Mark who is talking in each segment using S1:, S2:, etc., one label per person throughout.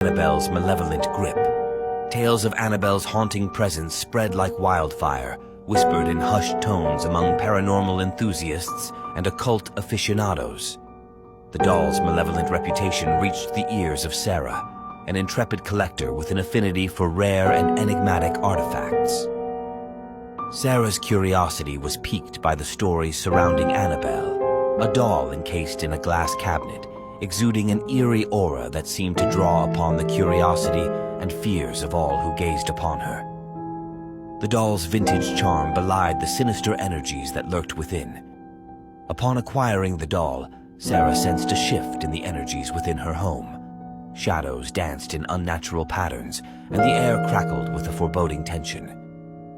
S1: Annabelle's malevolent grip. Tales of Annabelle's haunting presence spread like wildfire, whispered in hushed tones among paranormal enthusiasts and occult aficionados. The doll's malevolent reputation reached the ears of Sarah, an intrepid collector with an affinity for rare and enigmatic artifacts. Sarah's curiosity was piqued by the stories surrounding Annabelle, a doll encased in a glass cabinet, exuding an eerie aura that seemed to draw upon the curiosity and fears of all who gazed upon her. The doll's vintage charm belied the sinister energies that lurked within. Upon acquiring the doll, Sarah sensed a shift in the energies within her home. Shadows danced in unnatural patterns, and the air crackled with a foreboding tension.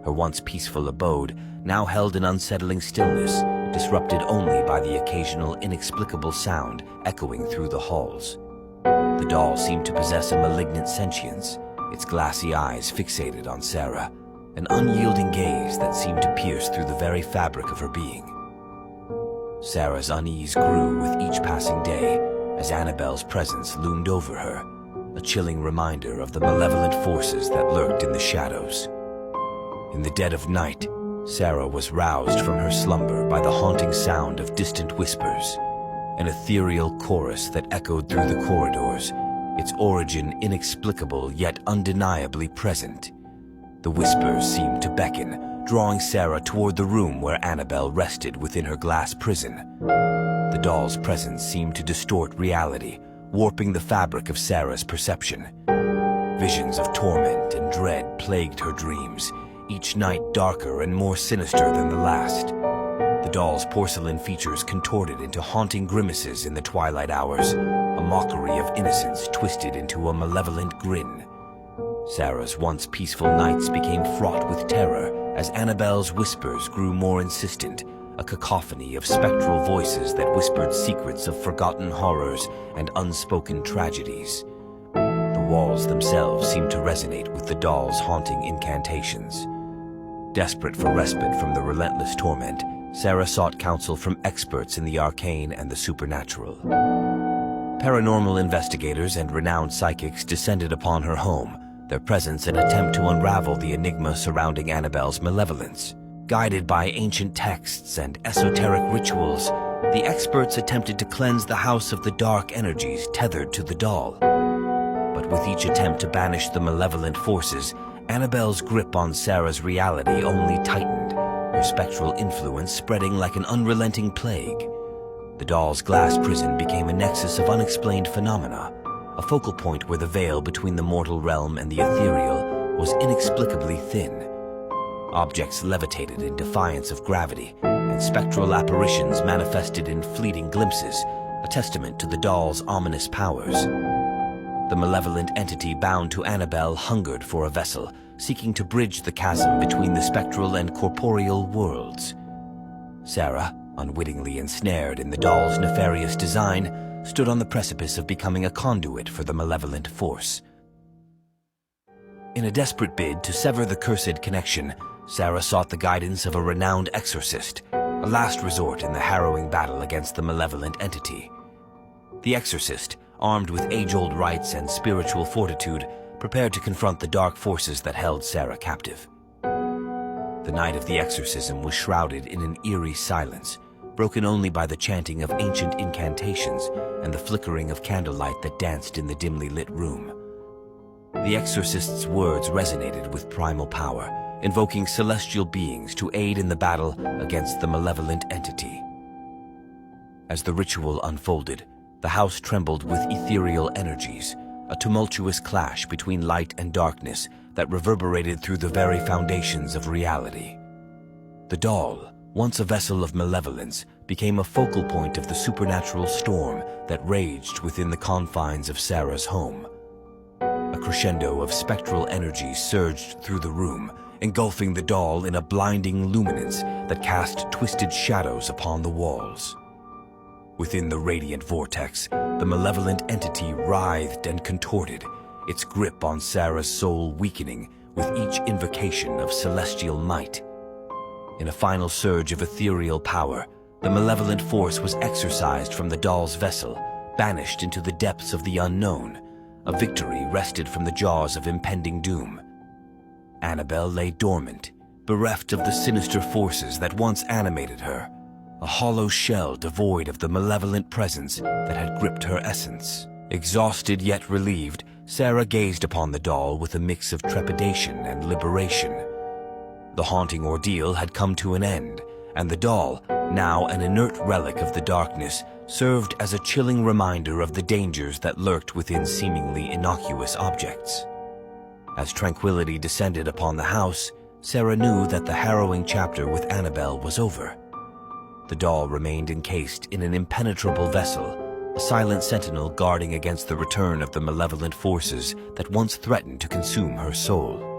S1: Her once peaceful abode now held an unsettling stillness, disrupted only by the occasional inexplicable sound echoing through the halls. The doll seemed to possess a malignant sentience, its glassy eyes fixated on Sarah, an unyielding gaze that seemed to pierce through the very fabric of her being. Sarah's unease grew with each passing day as Annabelle's presence loomed over her, a chilling reminder of the malevolent forces that lurked in the shadows. In the dead of night, Sarah was roused from her slumber by the haunting sound of distant whispers, an ethereal chorus that echoed through the corridors, its origin inexplicable yet undeniably present. The whispers seemed to beckon, drawing Sarah toward the room where Annabelle rested within her glass prison. The doll's presence seemed to distort reality, warping the fabric of Sarah's perception. Visions of torment and dread plagued her dreams, each night darker and more sinister than the last. The doll's porcelain features contorted into haunting grimaces in the twilight hours, a mockery of innocence twisted into a malevolent grin. Sarah's once peaceful nights became fraught with terror as Annabelle's whispers grew more insistent, a cacophony of spectral voices that whispered secrets of forgotten horrors and unspoken tragedies. The walls themselves seemed to resonate with the doll's haunting incantations. Desperate for respite from the relentless torment, Sarah sought counsel from experts in the arcane and the supernatural. Paranormal investigators and renowned psychics descended upon her home, their presence an attempt to unravel the enigma surrounding Annabelle's malevolence. Guided by ancient texts and esoteric rituals, the experts attempted to cleanse the house of the dark energies tethered to the doll. But with each attempt to banish the malevolent forces, Annabelle's grip on Sarah's reality only tightened, her spectral influence spreading like an unrelenting plague. The doll's glass prison became a nexus of unexplained phenomena, a focal point where the veil between the mortal realm and the ethereal was inexplicably thin. Objects levitated in defiance of gravity, and spectral apparitions manifested in fleeting glimpses, a testament to the doll's ominous powers. The malevolent entity bound to Annabelle hungered for a vessel, seeking to bridge the chasm between the spectral and corporeal worlds. Sarah, unwittingly ensnared in the doll's nefarious design, stood on the precipice of becoming a conduit for the malevolent force. In a desperate bid to sever the cursed connection, Sarah sought the guidance of a renowned exorcist, a last resort in the harrowing battle against the malevolent entity. The exorcist, armed with age-old rites and spiritual fortitude, prepared to confront the dark forces that held Sarah captive. The night of the exorcism was shrouded in an eerie silence, broken only by the chanting of ancient incantations and the flickering of candlelight that danced in the dimly lit room. The exorcist's words resonated with primal power, invoking celestial beings to aid in the battle against the malevolent entity. As the ritual unfolded, the house trembled with ethereal energies, a tumultuous clash between light and darkness that reverberated through the very foundations of reality. The doll, once a vessel of malevolence, became a focal point of the supernatural storm that raged within the confines of Sarah's home. A crescendo of spectral energies surged through the room, engulfing the doll in a blinding luminance that cast twisted shadows upon the walls. Within the radiant vortex, the malevolent entity writhed and contorted, its grip on Sarah's soul weakening with each invocation of celestial might. In a final surge of ethereal power, the malevolent force was exorcised from the doll's vessel, banished into the depths of the unknown, A victory wrested from the jaws of impending doom. Annabelle lay dormant, bereft of the sinister forces that once animated her, a hollow shell devoid of the malevolent presence that had gripped her essence. Exhausted yet relieved, Sarah gazed upon the doll with a mix of trepidation and liberation. The haunting ordeal had come to an end, and the doll, now an inert relic of the darkness, served as a chilling reminder of the dangers that lurked within seemingly innocuous objects. As tranquility descended upon the house, Sarah knew that the harrowing chapter with Annabelle was over. The doll remained encased in an impenetrable vessel, a silent sentinel guarding against the return of the malevolent forces that once threatened to consume her soul.